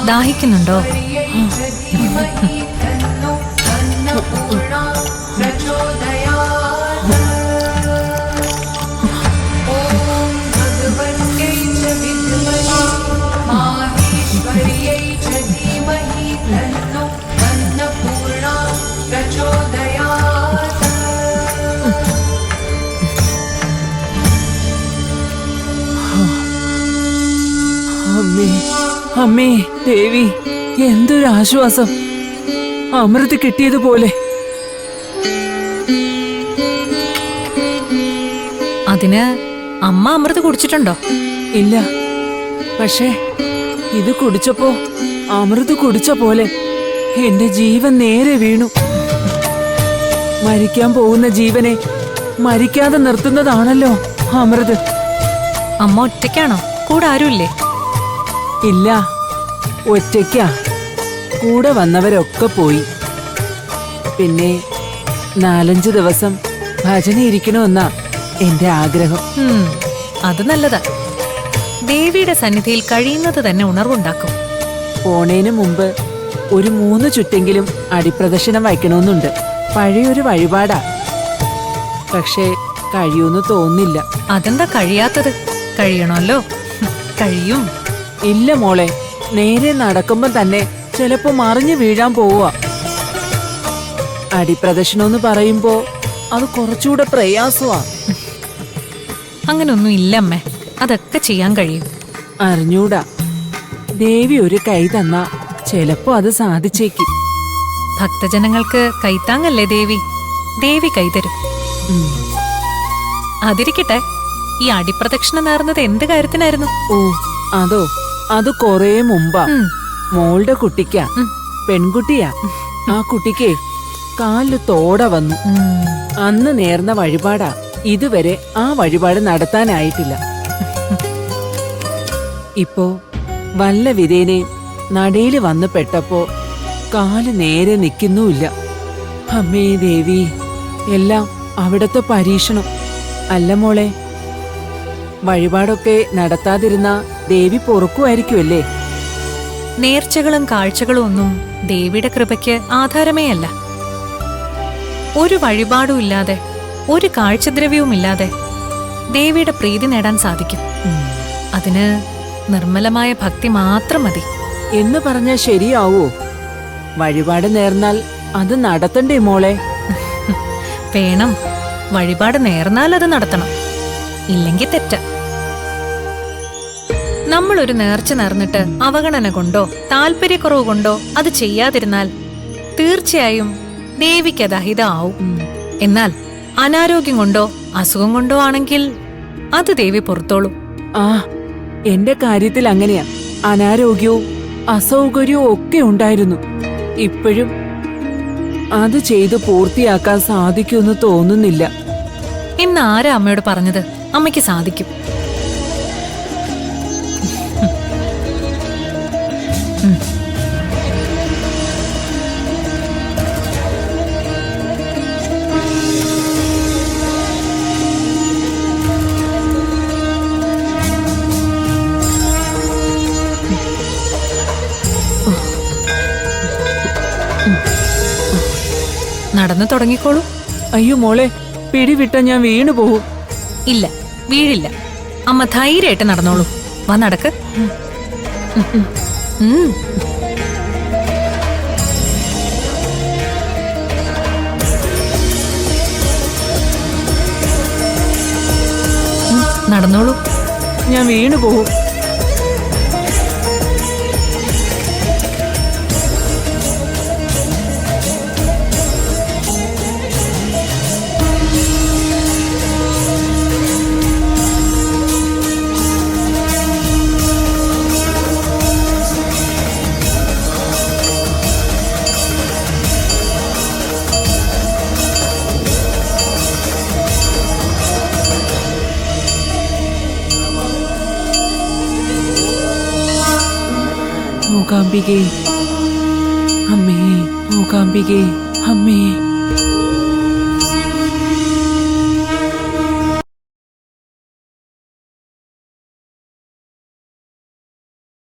ദാഹിക്കുന്നുണ്ടോ? അമ്മേ ദേവി, എന്തൊരാശ്വാസം! അമൃത് കിട്ടിയതുപോലെ. അതിന് അമ്മ അമൃത് കുടിച്ചിട്ടുണ്ടോ? ഇല്ല, പക്ഷേ ഇത് കുടിച്ചപ്പോ അമൃത് കുടിച്ച പോലെ എന്റെ ജീവൻ നേരെ വീണു. മരിക്കാൻ പോകുന്ന ജീവനെ മരിക്കാതെ നിർത്തുന്നതാണല്ലോ അമൃത്. അമ്മ ഒറ്റയ്ക്കാണോ? കൂടെ ആരുമില്ലേ? ഇല്ല, ഒറ്റയ്ക്കാ. കൂടെ വന്നവരൊക്കെ പോയി. പിന്നെ 4-5 ദിവസം ഭജന ഇരിക്കണമെന്നാ എന്റെ ആഗ്രഹം. അത് നല്ലതാ. ദേവിയുടെ സന്നിധിയിൽ കഴിയുന്നത് തന്നെ ഉണർവുണ്ടാക്കും. പോണേന് മുമ്പ് ഒരു 3 ചുറ്റെങ്കിലും അടിപ്രദക്ഷിണം വയ്ക്കണമെന്നുണ്ട്. പഴയൊരു വഴിപാടാ, പക്ഷേ കഴിയൂന്ന് തോന്നില്ല. അതെന്താ കഴിയാത്തത്? കഴിയണമല്ലോ. കഴിയും. ഇല്ല മോളെ, നേരെ നടക്കുമ്പോ തന്നെ ചിലപ്പോ മറിഞ്ഞു വീഴാൻ പോവുക. അടിപ്രദക്ഷിണമെന്ന് പറയുമ്പോ അത് കുറച്ചുകൂടെ പ്രയാസമാ. അങ്ങനൊന്നും ഇല്ലമ്മേ, അതൊക്കെ ചെയ്യാൻ കഴിയും. അറിഞ്ഞൂടാ, ദേവി ഒരു കൈ തന്നാ ചിലപ്പോ അത് സാധിച്ചേക്കും. ഭക്തജനങ്ങൾക്ക് കൈത്താങ്ങല്ലേ ദേവി. ദേവി കൈതരും. അതിരിക്കട്ടെ, ഈ അടിപ്രദക്ഷിണം നേർന്നത് എന്ത് കാര്യത്തിനായിരുന്നു? ഓ, അതോ, അത് കൊറേ മുമ്പാ. മോളുടെ കുട്ടിക്കാ. പെൺകുട്ടിയാ. ആ കുട്ടിക്ക് കാലില് തോട വന്നു. അന്ന് നേർന്ന വഴിപാടാ. ഇതുവരെ ആ വഴിപാട് നടത്താനായിട്ടില്ല. ഇപ്പോ വല്ല വിധേനെ നടയില് വന്ന് പെട്ടപ്പോ കാല് നേരെ നിൽക്കുന്നുമില്ല. അമ്മേ ദേവി, എല്ലാം അവിടത്തെ പരീക്ഷണം. അല്ല മോളെ, വഴിപാടൊക്കെ നടത്താതിരുന്ന ദേവി പൊറുക്കുമായിരിക്കുമല്ലേ? നേർച്ചകളും കാഴ്ചകളും ഒന്നും ദേവിയുടെ കൃപയ്ക്ക് ആധാരമേ അല്ല. ഒരു വഴിപാടും ഇല്ലാതെ, ഒരു കാഴ്ചദ്രവ്യവുമില്ലാതെ ദേവിയുടെ പ്രീതി നേടാൻ സാധിക്കും. അതിന് നിർമ്മലമായ ഭക്തി മാത്രം മതി. എന്ന് പറഞ്ഞാൽ ശരിയാവോ? വഴിപാട് നേർന്നാൽ അത് നടത്തണ്ടേ മോളെ? വേണം. വഴിപാട് നേർന്നാൽ അത് നടത്തണം, ഇല്ലെങ്കിൽ തെറ്റ. നമ്മളൊരു നേർച്ച നേർന്നിട്ട് അവഗണന കൊണ്ടോ താല്പര്യക്കുറവ് കൊണ്ടോ അത് ചെയ്യാതിരുന്നാൽ തീർച്ചയായും ദേവിക്ക് അത് അഹിതമാവും. എന്നാൽ അനാരോഗ്യം കൊണ്ടോ അസുഖം കൊണ്ടോ ആണെങ്കിൽ അത് ദേവി പുറത്തോളും. ആ, എന്റെ കാര്യത്തിൽ അങ്ങനെയാ. അനാരോഗ്യവും അസൗകര്യവും ഒക്കെ ഉണ്ടായിരുന്നു. ഇപ്പോഴും അത് ചെയ്ത് പൂർത്തിയാക്കാൻ സാധിക്കുമെന്ന് തോന്നുന്നില്ല. ഇന്ന് ആരാ അമ്മയോട് പറഞ്ഞത് അമ്മയ്ക്ക് സാധിക്കും? നടന്നു തുടങ്ങിക്കോളൂ. അയ്യോ മോളെ, പിടിവിട്ട ഞാൻ വീണു പോകും. ഇല്ല, വീഴില്ല. അമ്മ ധൈര്യമായിട്ട് നടന്നോളൂ. വാ, നടക്ക്. നടന്നോളൂ. ഞാൻ വീണു പോകും. മൂകാംബികേ, അമ്മേ, മൂകാംബികേ, അമ്മേ.